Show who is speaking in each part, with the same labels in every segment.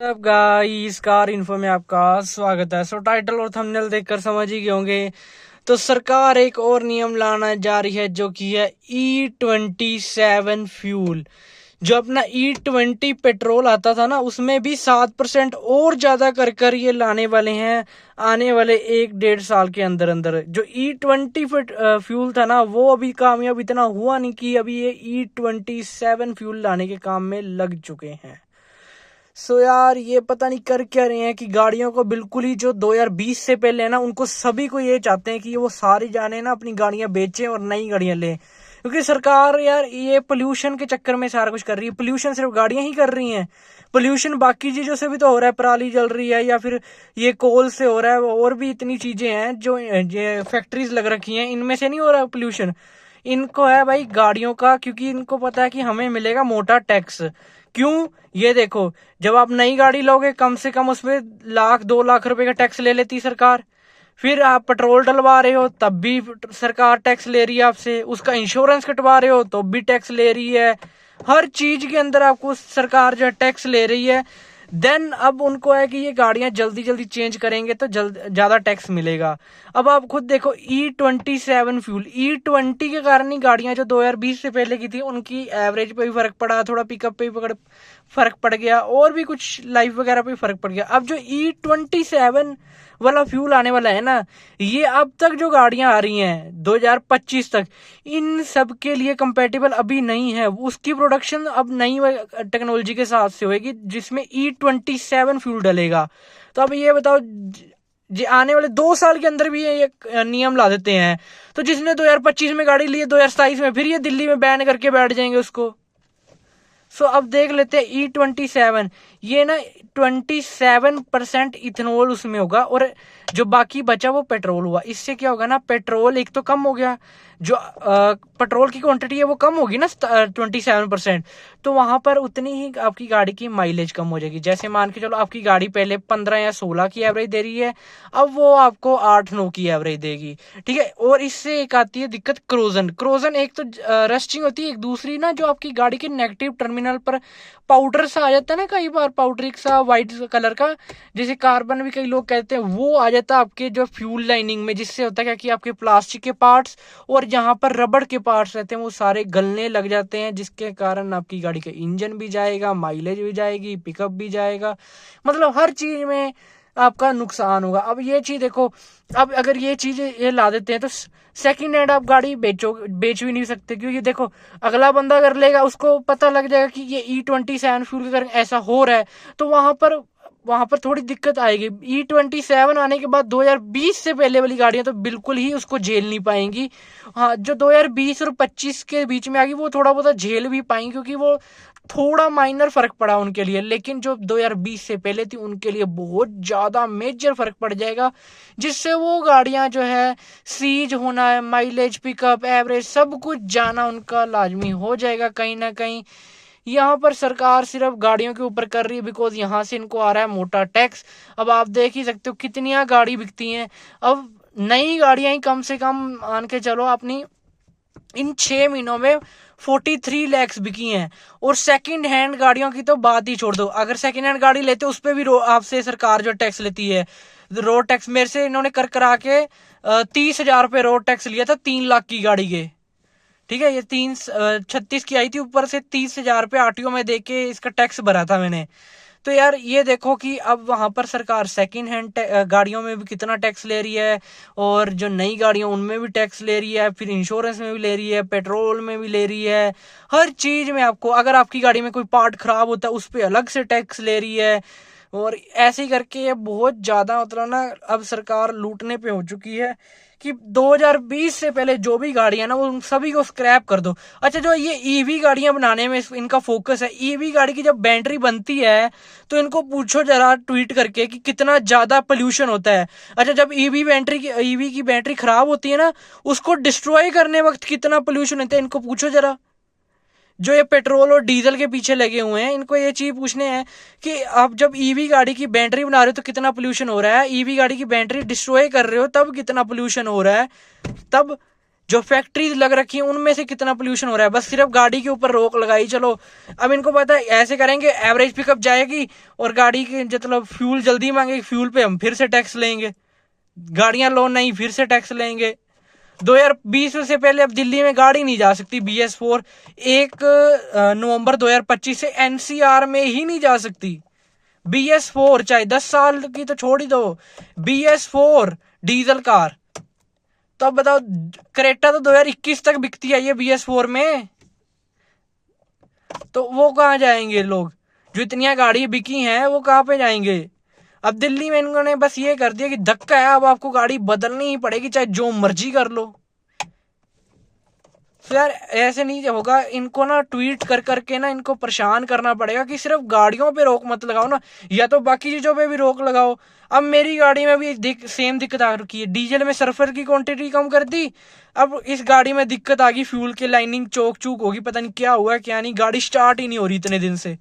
Speaker 1: अब guys car info में आपका स्वागत है। सो टाइटल और थंबनेल देखकर समझ ही गए होंगे। तो सरकार एक और नियम लाना जा रही है जो कि है E27 फ्यूल। जो अपना E20 पेट्रोल आता था ना, उसमें भी 7% और ज्यादा कर कर ये लाने वाले हैं आने वाले 1-1.5 साल के अंदर अंदर। जो E20 फ्यूल था ना, वो अभी कामयाब इतना हुआ नहीं कि अभी ये E27 फ्यूल लाने के काम में लग चुके हैं। सो यार ये पता नहीं कर क्या रहे हैं कि गाड़ियों को बिल्कुल ही जो 2020 से पहले है ना, उनको सभी को ये चाहते हैं कि वो सारी जाने ना अपनी गाड़ियां बेचें और नई गाड़ियां लें। क्योंकि सरकार यार ये पोल्यूशन के चक्कर में सारा कुछ कर रही है। पोल्यूशन सिर्फ गाड़ियां ही कर रही हैं, पोल्यूशन बाकी चीजों से भी तो हो रहा है। पराली जल रही है या फिर ये कोल से हो रहा है, और भी इतनी चीजें हैं जो फैक्ट्रीज लग रखी हैं, इनमें से नहीं हो रहा पोल्यूशन। इनको है भाई गाड़ियों का, क्योंकि इनको पता है कि हमें मिलेगा मोटा टैक्स। क्यों? ये देखो, जब आप नई गाड़ी लोगे कम से कम उसमें 1-2 लाख रुपए का टैक्स ले लेती सरकार। फिर आप पेट्रोल डलवा रहे हो तब भी सरकार टैक्स ले रही है आपसे। उसका इंश्योरेंस कटवा रहे हो तो भी टैक्स ले रही है। हर चीज के अंदर आपको सरकार जो है टैक्स ले रही है। देन अब उनको है कि ये गाड़ियां जल्दी जल्दी चेंज करेंगे तो ज्यादा टैक्स मिलेगा। अब आप खुद देखो, E27 फ्यूल, E20 के कारण ही गाड़ियां जो 2020 से पहले की थी उनकी एवरेज पे भी फर्क पड़ा, थोड़ा पिकअप पे भी फर्क पड़ गया, और भी कुछ लाइफ वगैरह पे फर्क पड़ गया। अब जो E27 वाला फ्यूल आने वाला है ना, ये अब तक जो गाड़ियां आ रही हैं 2025 तक, इन सब के लिए कंपेटेबल अभी नहीं है। उसकी प्रोडक्शन अब नई टेक्नोलॉजी के साथ से होगी जिसमें E27 फ्यूल डलेगा। तो अब ये बताओ, आने वाले 2 साल के अंदर भी ये नियम ला देते हैं, तो जिसने 2025 में गाड़ी ली है 2027 में फिर ये दिल्ली में बैन करके बैठ जाएंगे उसको। सो अब देख लेते हैं E27, ये ना 27% इथेनॉल उसमें होगा, और जो बाकी बचा वो पेट्रोल हुआ। इससे क्या होगा ना, पेट्रोल एक तो कम हो गया, जो पेट्रोल की क्वांटिटी है वो कम होगी ना 27%। तो वहां पर उतनी ही आपकी गाड़ी की माइलेज कम हो जाएगी। जैसे मान के चलो आपकी गाड़ी पहले 15 या 16 की एवरेज दे रही है, अब वो आपको 8-9 की एवरेज देगी। ठीक है। और इससे एक आती है दिक्कत, क्रोजन। क्रोजन एक तो रस्टिंग होती है, एक दूसरी ना जो आपकी गाड़ी के नेगेटिव टर्मिनल पर पाउडर सा आ जाता है ना, कई बार पाउडरिक सा व्हाइट कलर का, जैसे कार्बन भी कई लोग कहते हैं, वो आ जाता है आपके जो फ्यूल लाइनिंग में। जिससे होता है क्या कि आपके प्लास्टिक के पार्ट्स और जहां पर रबड़ के पार्ट्स रहते हैं वो सारे गलने लग जाते हैं, जिसके कारण आपकी गाड़ी का इंजन भी जाएगा, माइलेज भी जाएगी, पिकअप भी जाएगा, मतलब हर चीज में आपका नुकसान होगा। अब ये चीज देखो, अब अगर ये चीज ये ला देते हैं तो सेकंड हैंड आप गाड़ी बेच भी नहीं सकते। क्योंकि देखो, अगला बंदा अगर लेगा उसको पता लग जाएगा कि ये E27 फ्यूल के कारण ऐसा हो रहा है, तो वहां पर थोड़ी दिक्कत आएगी। E27 आने के बाद 2020 से पहले वाली गाड़ियां तो बिल्कुल ही उसको झेल नहीं पाएंगी। हाँ, जो 2020 और 25 के बीच में आ गई वो थोड़ा बहुत झेल भी पाएंगी, क्योंकि वो थोड़ा माइनर फर्क पड़ा उनके लिए। लेकिन जो 2020 से पहले थी उनके लिए बहुत ज्यादा मेजर फर्क पड़ जाएगा, जिससे वो गाड़ियां जो है सीज होना है, माइलेज, पिकअप, एवरेज सब कुछ जाना उनका लाजमी हो जाएगा कहीं ना कहीं। यहाँ पर सरकार सिर्फ गाड़ियों के ऊपर कर रही है बिकॉज यहाँ से इनको आ रहा है मोटा टैक्स। अब आप देख ही सकते हो कितनी गाड़ी बिकती हैं। अब नई गाड़ियां ही कम से कम मान के चलो अपनी इन 6 महीनों में 43 लैक्स बिकी हैं। और सेकंड हैंड गाड़ियों की तो बात ही छोड़ दो, अगर सेकंड हैंड गाड़ी लेते उस पर भी आपसे सरकार जो टैक्स लेती है, रोड टैक्स, मेरे से इन्होंने कर करा के 30,000 रुपये रोड टैक्स लिया था 3 लाख की गाड़ी के। ठीक है, ये 36 की आई थी, ऊपर से 30,000 रुपये आरटीओ में दे के इसका टैक्स भरा था मैंने। तो यार ये देखो कि अब वहां पर सरकार सेकंड हैंड गाड़ियों में भी कितना टैक्स ले रही है, और जो नई गाड़ियां उनमें भी टैक्स ले रही है, फिर इंश्योरेंस में भी ले रही है, पेट्रोल में भी ले रही है, हर चीज में आपको। अगर आपकी गाड़ी में कोई पार्ट खराब होता है उस पर अलग से टैक्स ले रही है। और ऐसे ही करके ये बहुत ज्यादा मतलब ना अब सरकार लूटने पे हो चुकी है कि 2020 से पहले जो भी गाड़ियां ना वो उन सभी को स्क्रैप कर दो। अच्छा, जो ये ईवी गाड़ियां बनाने में इनका फोकस है, ईवी गाड़ी की जब बैटरी बनती है तो इनको पूछो जरा ट्वीट करके कि कितना ज्यादा पोल्यूशन होता है। अच्छा, जब ईवी की बैटरी खराब होती है ना, उसको डिस्ट्रॉय करने वक्त कितना पोल्यूशन होता है इनको पूछो जरा। जो ये पेट्रोल और डीजल के पीछे लगे हुए हैं इनको ये चीज पूछने हैं कि आप जब ईवी गाड़ी की बैटरी बना रहे हो तो कितना पोल्यूशन हो रहा है, ईवी गाड़ी की बैटरी डिस्ट्रॉय कर रहे हो तब कितना पोल्यूशन हो रहा है। तब जो फैक्ट्रीज लग रखी है उनमें से कितना पोल्यूशन हो रहा है। बस सिर्फ गाड़ी के ऊपर रोक लगाई चलो। अब इनको पता है ऐसे करेंगे एवरेज पिकअप जाएगी और गाड़ी की मतलब फ्यूल जल्दी मांगेगी, फ्यूल पे हम फिर से टैक्स लेंगे, गाड़ियां लोन नहीं फिर से टैक्स लेंगे। 2020 से पहले अब दिल्ली में गाड़ी नहीं जा सकती BS4 1 नवंबर 2025 से NCR में ही नहीं जा सकती। BS4 चाहे 10 साल की तो छोड़ ही दो, BS4 डीजल कार। तो अब बताओ क्रेटा तो 2021 तक बिकती है ये BS4 में, तो वो कहाँ जाएंगे लोग? जो इतनी गाड़ी बिकी हैं वो कहाँ पे जाएंगे? अब दिल्ली में इन्होंने बस ये कर दिया कि धक्का है, अब आपको गाड़ी बदलनी ही पड़ेगी चाहे जो मर्जी कर लो। तो यार ऐसे नहीं होगा, इनको ना ट्वीट कर करके ना इनको परेशान करना पड़ेगा कि सिर्फ गाड़ियों पे रोक मत लगाओ ना, या तो बाकी चीजों पे भी रोक लगाओ। अब मेरी गाड़ी में भी सेम दिक्कत आ रखी है, डीजल में सल्फर की क्वांटिटी कम कर दी, अब इस गाड़ी में दिक्कत आ गई, फ्यूल के लाइनिंग चौक चूक होगी, पता नहीं क्या हुआ क्या नहीं, गाड़ी स्टार्ट ही नहीं हो रही इतने दिन से।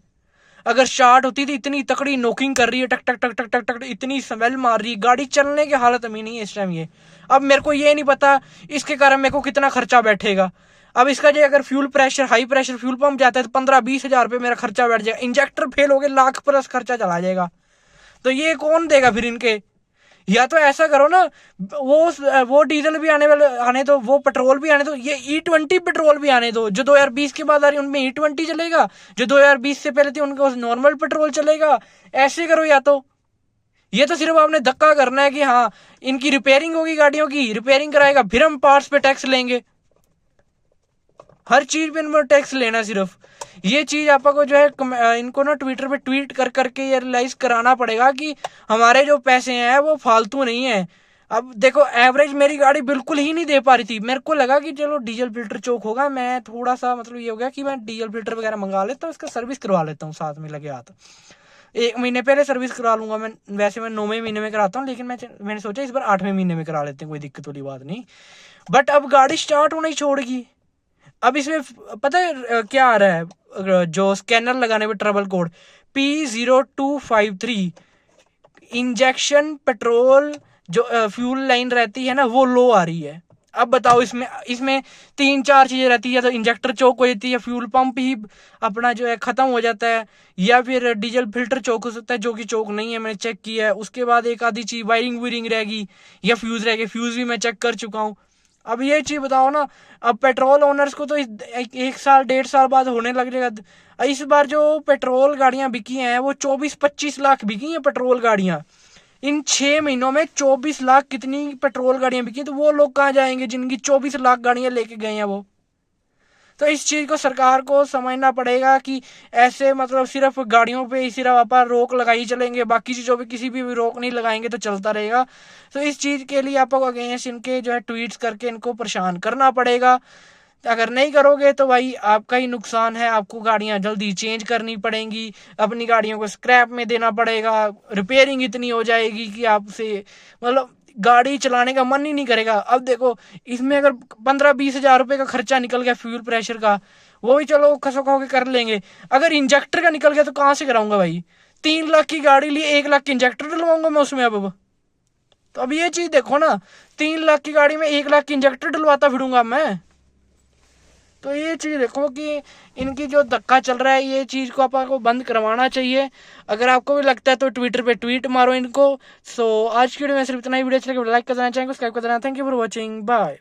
Speaker 1: अगर स्टार्ट होती थी इतनी तकड़ी नोकिंग कर रही है, टक टक टक टक टक टक, इतनी स्मेल मार रही है, गाड़ी चलने की हालत में नहीं है इस टाइम ये। अब मेरे को ये नहीं पता इसके कारण मेरे को कितना खर्चा बैठेगा। अब इसका जो अगर fuel pressure high pressure fuel pump जाता है तो 15-20 हजार रुपये मेरा खर्चा बैठ जाएगा, इंजेक्टर फेल हो गए लाख प्लस खर्चा चला जाएगा। तो ये कौन देगा फिर इनके? या तो ऐसा करो ना, वो डीजल भी आने दो, वो पेट्रोल भी आने दो, ये E20 पेट्रोल भी आने दो। जो 2020 के बाद आ रही उनमें E20 चलेगा, जो 2020 से पहले थी उनको नॉर्मल पेट्रोल चलेगा। ऐसे करो, या तो ये तो सिर्फ आपने धक्का करना है कि हाँ इनकी रिपेयरिंग होगी, गाड़ियों की रिपेयरिंग कराएगा, फिर हम पार्ट्स पे टैक्स लेंगे, हर चीज पे इनको टैक्स लेना। सिर्फ ये चीज आपको जो है इनको ना ट्विटर पे ट्वीट कर करके ये रियलाइज कराना पड़ेगा कि हमारे जो पैसे हैं वो फालतू नहीं है। अब देखो एवरेज मेरी गाड़ी बिल्कुल ही नहीं दे पा रही थी, मेरे को लगा कि चलो डीजल फिल्टर चोक होगा, मैं थोड़ा सा मतलब ये हो गया कि मैं डीजल फिल्टर वगैरह मंगा लेता हूँ, इसका सर्विस करवा लेता हूँ साथ में लगे हाथ, 1 महीने पहले सर्विस करा लूंगा मैं। वैसे मैं 9वें महीने में कराता हूँ, लेकिन मैंने सोचा इस बार 8वें महीने में करा लेते हैं, कोई दिक्कत वाली बात नहीं। बट अब गाड़ी स्टार्ट होना ही छोड़गी। अब इसमें पता है क्या आ रहा है, जो स्कैनर लगाने पे trouble code P0253, injection petrol जो फ्यूल लाइन रहती है ना वो लो आ रही है। अब बताओ इसमें 3-4 चीजें रहती है, या तो इंजेक्टर चौक हो जाती है, फ्यूल पंप ही अपना जो है खत्म हो जाता है, या फिर डीजल फिल्टर चौक हो सकता है जो कि चौक नहीं है, मैंने चेक किया है। उसके बाद एक आधी चीज वायरिंग रहेगी या फ्यूज रहेगी, फ्यूज भी मैं चेक कर चुका हूँ। अब ये चीज बताओ ना, अब पेट्रोल ओनर्स को तो 1 साल 1.5 साल बाद होने लग जाएगा। इस बार जो पेट्रोल गाड़ियां बिकी हैं वो 24-25 लाख बिकी हैं पेट्रोल गाड़ियां। इन 6 महीनों में 24 लाख कितनी पेट्रोल गाड़ियां बिकी, तो वो लोग कहाँ जाएंगे जिनकी 24 लाख गाड़ियां लेके गए हैं वो? तो इस चीज को सरकार को समझना पड़ेगा कि ऐसे मतलब सिर्फ गाड़ियों पे ही सिर्फ आप रोक लगाई चलेंगे, बाकी चीजों पे किसी भी रोक नहीं लगाएंगे तो चलता रहेगा। तो इस चीज के लिए आपको अगेंस्ट इनके जो है ट्वीट्स करके इनको परेशान करना पड़ेगा। अगर नहीं करोगे तो भाई आपका ही नुकसान है, आपको गाड़ियां जल्दी चेंज करनी पड़ेंगी, अपनी गाड़ियों को स्क्रैप में देना पड़ेगा, रिपेयरिंग इतनी हो जाएगी कि आपसे मतलब गाड़ी चलाने का मन ही नहीं करेगा। अब देखो इसमें अगर 15-20 हजार रुपये का खर्चा निकल गया फ्यूल प्रेशर का, वो भी चलो खसो खो के कर लेंगे, अगर इंजेक्टर का निकल गया तो कहाँ से कराऊंगा भाई? 3 लाख की गाड़ी ली, 1 लाख की इंजेक्टर डलवाऊंगा मैं उसमें। अब तो अब ये चीज देखो ना, 3 लाख की गाड़ी में 1 लाख की इंजेक्टर डलवाता फिरूंगा मैं। तो ये चीज देखो कि इनकी जो धक्का चल रहा है ये चीज को आपको बंद करवाना चाहिए। अगर आपको भी लगता है तो ट्विटर पे ट्वीट मारो इनको। सो आज की वीडियो में सिर्फ इतना ही। वीडियो अच्छा लगे लाइक कर देना, चैनल को सब्सक्राइब कर देना। Thank you for watching, bye.